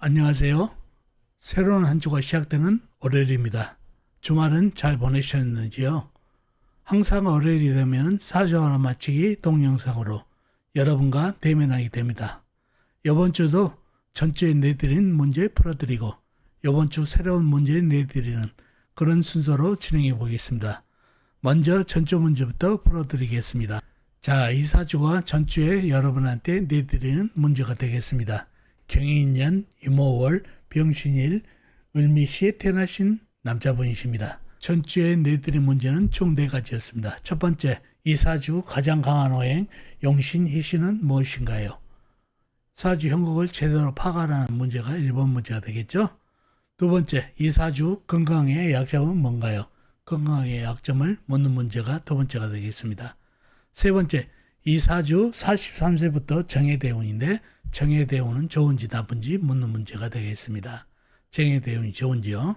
안녕하세요. 새로운 한 주가 시작되는 월요일입니다. 주말은 잘 보내셨는지요? 항상 월요일이 되면 사주하나 마치기 동영상으로 여러분과 대면하게 됩니다. 이번 주도 전주에 내드린 문제 풀어드리고 이번 주 새로운 문제 내드리는 그런 순서로 진행해 보겠습니다. 먼저 전주 문제부터 풀어드리겠습니다. 자, 이 사주가 전주에 여러분한테 내드리는 문제가 되겠습니다. 경인년 임오월 병신일 을미시에 태어나신 남자분이십니다. 전주에 내드린 문제는 총 4가지였습니다. 첫 번째, 이 사주 가장 강한 오행 용신희신은 무엇인가요? 사주 형국을 제대로 파악하라는 문제가 1번 문제가 되겠죠. 두 번째, 이 사주 건강의 약점은 뭔가요? 건강의 약점을 묻는 문제가 두 번째가 되겠습니다. 세 번째, 이 사주 43세부터 정해대운인데 정해대운은 좋은지 나쁜지 묻는 문제가 되겠습니다. 정해대운이 좋은지요.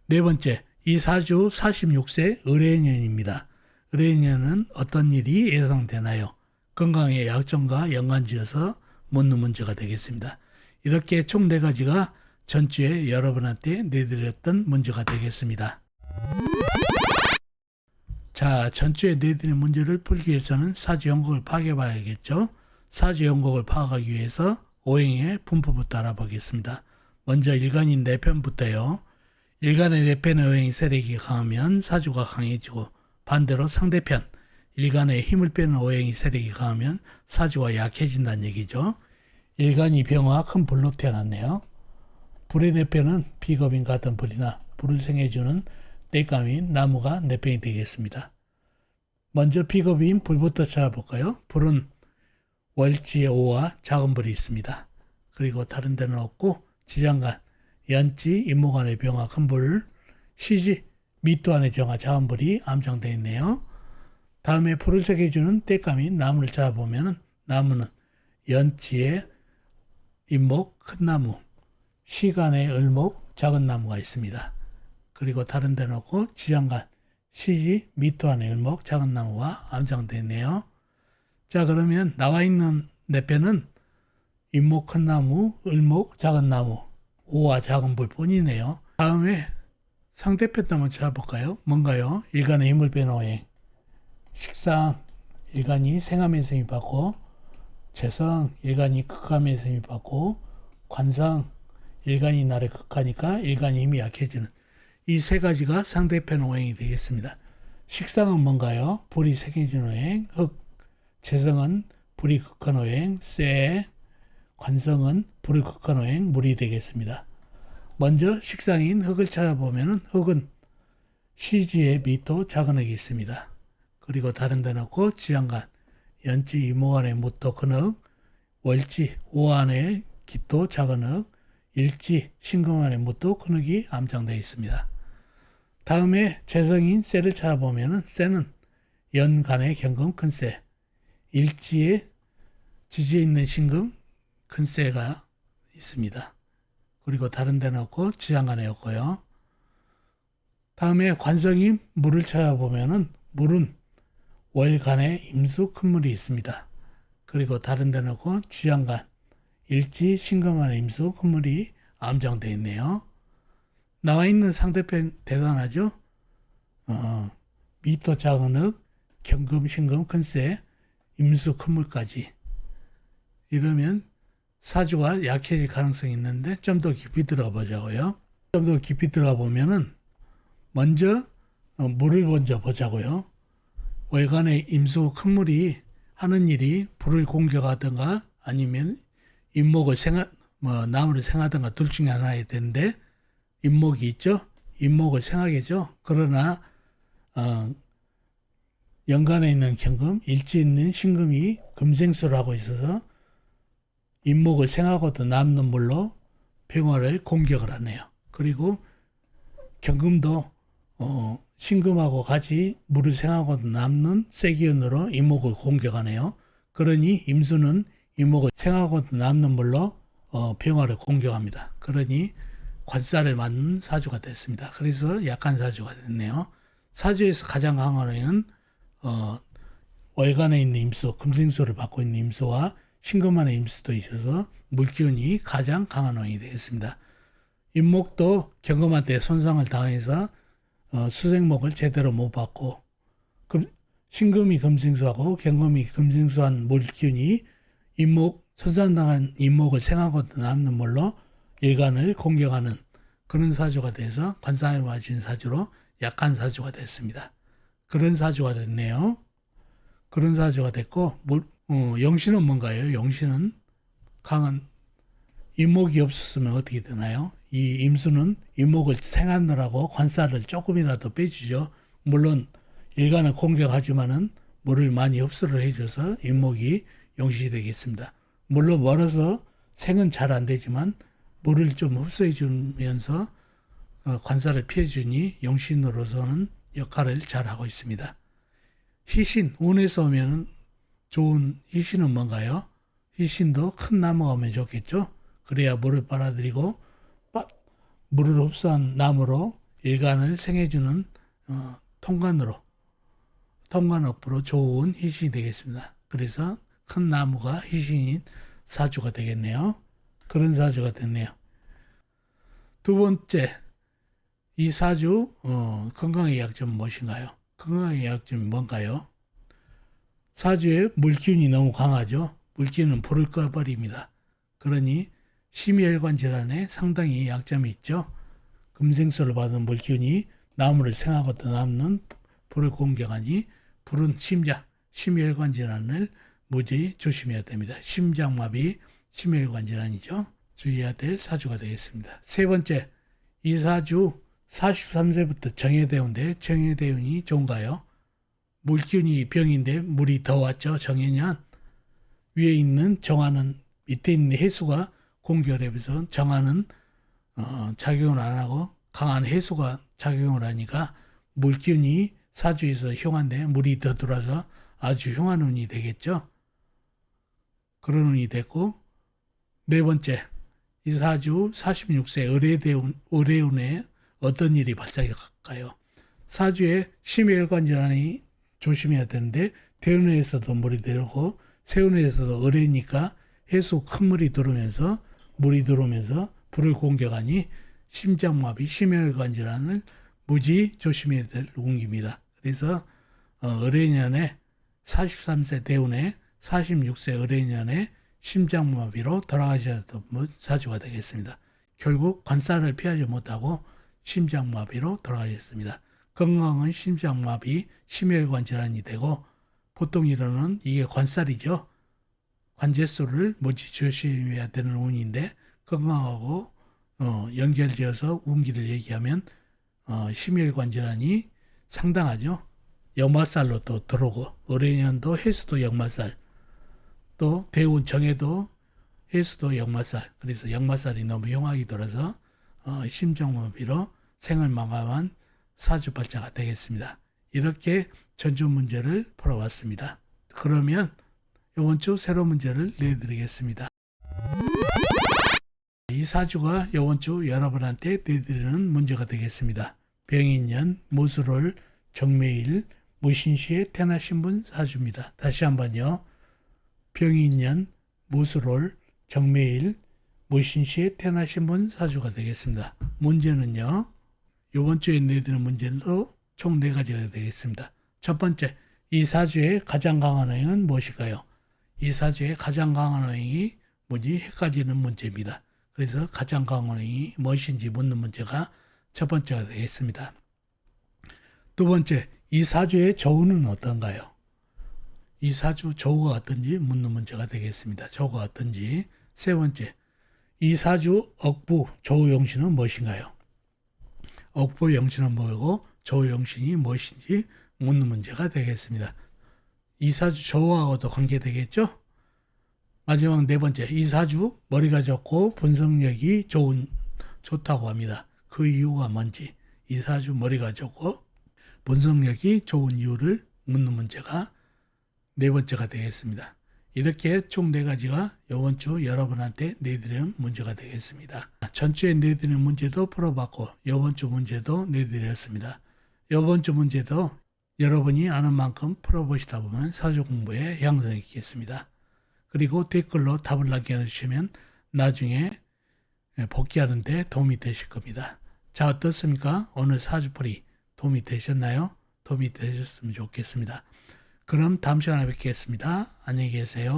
네 번째, 이 사주 46세 을해년입니다. 을해년은 어떤 일이 예상되나요? 건강의 약점과 연관지어서 묻는 문제가 되겠습니다. 이렇게 총 4가지가 전주에 여러분한테 내드렸던 문제가 되겠습니다. 자, 전주에 내드린 문제를 풀기 위해서는 사주 형국을 파악해 봐야겠죠. 사주 형국을 파악하기 위해서 오행의 분포부터 알아보겠습니다. 먼저 일간인 내편부터요. 일간의 내편의 오행이 세력이 강하면 사주가 강해지고 반대로 상대편 일간의 힘을 빼는 오행이 세력이 강하면 사주가 약해진다는 얘기죠. 일간이 병화 큰 불로 태어났네요. 불의 내편은 비겁인 같은 불이나 불을 생해주는 땔감인 나무가 내편이 되겠습니다. 먼저 비겁인 불부터 찾아볼까요? 불은 월지에 오와 작은 불이 있습니다. 그리고 다른 데는 없고 지장간, 연지, 임목안의 병화 큰 불, 시지, 밑도안의 정화 작은 불이 암장되어 있네요. 다음에 불을 새겨주는 땔감인 나무를 찾아보면 나무는 연지에 임목 큰 나무, 시간에 을목 작은 나무가 있습니다. 그리고 다른 데는 없고 지장간, 시지, 밑도안의 을목 작은 나무가 암장되어 있네요. 자, 그러면 나와 있는 내편은 임목 큰 나무, 을목 작은 나무, 오와 작은 불 뿐이네요. 다음에 상대편도 한번 찾아볼까요? 뭔가요? 일간의 힘을 빼는 오행. 식상, 일간이 생암에서 힘을 받고, 재성, 일간이 극암에서 힘을 받고, 관성, 일간이 날에 극하니까 일간이 힘이 약해지는 이 3가지가 상대편 오행이 되겠습니다. 식상은 뭔가요? 불이 생겨지는 오행, 흑, 재성은 불이 극한 오행, 쇠, 관성은 불을 극한 오행, 물이 되겠습니다. 먼저 식상인 흑을 찾아보면 흑은 시지에 밑도 작은 흑이 있습니다. 그리고 다른 데 놓고 지장간, 연지 이모간의 무토 큰 흑, 월지 오안의 기토 작은 흑, 일지 신금안의 무토 큰 흑이 암장되어 있습니다. 다음에 재성인 쇠를 찾아보면 쇠는 연간의 경금 큰 쇠, 일지에 지지에 있는 신금 큰 쇠가 있습니다. 그리고 다른 데는 없고 지장간에 없고요. 다음에 관성인 물을 찾아보면 물은 월간에 임수 큰 물이 있습니다. 그리고 다른 데는 없고 지장간, 일지 신금안의 임수 큰 물이 암장되어 있네요. 나와 있는 상대편 대단하죠? 미토 작은 흑, 경금, 신금, 큰쇠, 임수, 큰물까지. 이러면 사주가 약해질 가능성이 있는데 좀 더 깊이 들어가 보자고요. 좀 더 깊이 들어가 보면은 먼저 물을 먼저 보자고요. 월간의 임수, 큰물이 하는 일이 불을 공격하든가 아니면 나무를 생하든가 둘 중에 하나야 되는데 임목이 있죠. 임목을 생하겠죠. 그러나 연간에 있는 경금, 일지에 있는 신금이 금생수를 하고 있어서 임목을 생하고도 남는 물로 병화를 공격을 하네요. 그리고 경금도 신금하고 같이 물을 생하고도 남는 세기운으로 임목을 공격하네요. 그러니 임수는 임목을 생하고도 남는 물로 병화를 공격합니다. 그러니 관살을 맞는 사주가 됐습니다. 그래서 약한 사주가 됐네요. 사주에서 가장 강한 오행은 월간에 있는 임수, 금생수를 받고 있는 임수와 신금안의 임수도 있어서 물기운이 가장 강한 원인이 되겠습니다. 임목도 경금한 때 손상을 당해서 수생목을 제대로 못 받고 신금이 금생수하고 경금이 금생수한 물기운이 임목 손상당한 임목을 생하고 남는 물로 일간을 공격하는 그런 사주가 돼서 관상을 맞은 사주로 약한 사주가 됐습니다. 그런 사주가 됐네요. 그런 사주가 됐고 영신은 뭔가요? 영신은 강한 임목이 없었으면 어떻게 되나요? 이 임수는 임목을 생하느라고 관살을 조금이라도 빼주죠. 물론 일간을 공격하지만은 물을 많이 흡수를 해줘서 임목이 영신이 되겠습니다. 물론 멀어서 생은 잘 안 되지만 물을 좀 흡수해 주면서 관살을 피해 주니 영신으로서는 역할을 잘 하고 있습니다. 희신, 운에서 오면은 좋은 희신은 뭔가요? 희신도 큰 나무가 오면 좋겠죠? 그래야 물을 빨아들이고 물을 흡수한 나무로 일간을 생해주는 통관업으로 좋은 희신이 되겠습니다. 그래서 큰 나무가 희신인 사주가 되겠네요. 그런 사주가 됐네요. 두 번째, 이 사주 건강의 약점은 무엇인가요? 건강의 약점이 뭔가요? 사주에 물기운이 너무 강하죠. 물기운은 불을 꺼버립니다. 그러니 심혈관 질환에 상당히 약점이 있죠. 금생수를 받은 물기운이 나무를 생하고 남는 불을 공격하니 불은 심혈관 질환을 무지 조심해야 됩니다. 심장마비, 심혈관 질환이죠. 주의해야 될 사주가 되겠습니다. 세 번째, 이 사주 43세부터 정해대운인데 정해대운이 좋은가요? 물기운이 병인데 물이 더 왔죠. 정해년 위에 있는 정화는 밑에 있는 해수가 공격을 해서 정화는 작용을 안 하고 강한 해수가 작용을 하니까 물기운이 사주에서 흉한데 물이 더 들어와서 아주 흉한 운이 되겠죠. 그런 운이 됐고, 네 번째, 이 사주 46세 의뢰운에 어떤 일이 발생할까요? 사주에 심혈관 질환이 조심해야 되는데 대운에서도 물이 들어오고 세운에서도 의뢰니까 해수 큰 물이 들어오면서 불을 공격하니 심장마비, 심혈관 질환을 무지 조심해야 될 운기입니다. 그래서 의뢰년에 43세 대운에 46세 의뢰년에 심장마비로 돌아가셨던 사주가 되겠습니다. 결국 관살을 피하지 못하고 심장마비로 돌아가셨습니다. 건강은 심장마비, 심혈관 질환이 되고 보통 이론은 이게 관살이죠. 관제수를 무지 조심해야 되는 운인데 건강하고 연결지어서 운기를 얘기하면 심혈관 질환이 상당하죠. 역마살로 또 들어오고 의뢰년도 해수도 역마살 또 대운 정해도 해수도 역마살 그래서 역마살이 너무 흉하게 돌아서 심장마비로 생을 마감한 사주발자가 되겠습니다. 이렇게 전주 문제를 풀어봤습니다. 그러면 이번 주 새로운 문제를 내드리겠습니다. 이 사주가 이번 주 여러분한테 내드리는 문제가 되겠습니다. 병인년, 무술월, 정매일, 무신시에 태어나신 분 사주입니다. 다시 한번요. 병인년, 무술월, 정매일, 무신시에 태어나신 분 사주가 되겠습니다. 문제는요. 이번 주에 내드리는 문제도 총 4가지가 되겠습니다. 첫 번째, 이 사주의 가장 강한 어행은 무엇일까요? 이 사주의 가장 강한 어행이 뭐지? 헷갈리는 문제입니다. 그래서 가장 강한 어행이 무엇인지 묻는 문제가 첫 번째가 되겠습니다. 두 번째, 이 사주의 저우는 어떤가요? 이 사주 저우가 어떤지 묻는 문제가 되겠습니다. 저우가 어떤지. 세 번째, 이 사주 억부 저우 용신은 무엇인가요? 억부 용신은 뭐고 저우 용신이 무엇인지 묻는 문제가 되겠습니다. 이 사주 저우하고도 관계되겠죠? 마지막 네 번째, 이 사주 머리가 좋고 분석력이 좋다고 합니다. 그 이유가 뭔지, 이 사주 머리가 좋고 분석력이 좋은 이유를 묻는 문제가 네 번째가 되겠습니다. 이렇게 총 4가지가 이번 주 여러분한테 내드리는 문제가 되겠습니다. 전주에 내드리는 문제도 풀어봤고 이번 주 문제도 내드렸습니다. 이번 주 문제도 여러분이 아는 만큼 풀어보시다 보면 사주 공부에 향상이 있겠습니다. 그리고 댓글로 답을 남겨주시면 나중에 복귀하는 데 도움이 되실 겁니다. 자, 어떻습니까? 오늘 사주풀이 도움이 되셨나요? 도움이 되셨으면 좋겠습니다. 그럼 다음 시간에 뵙겠습니다. 안녕히 계세요.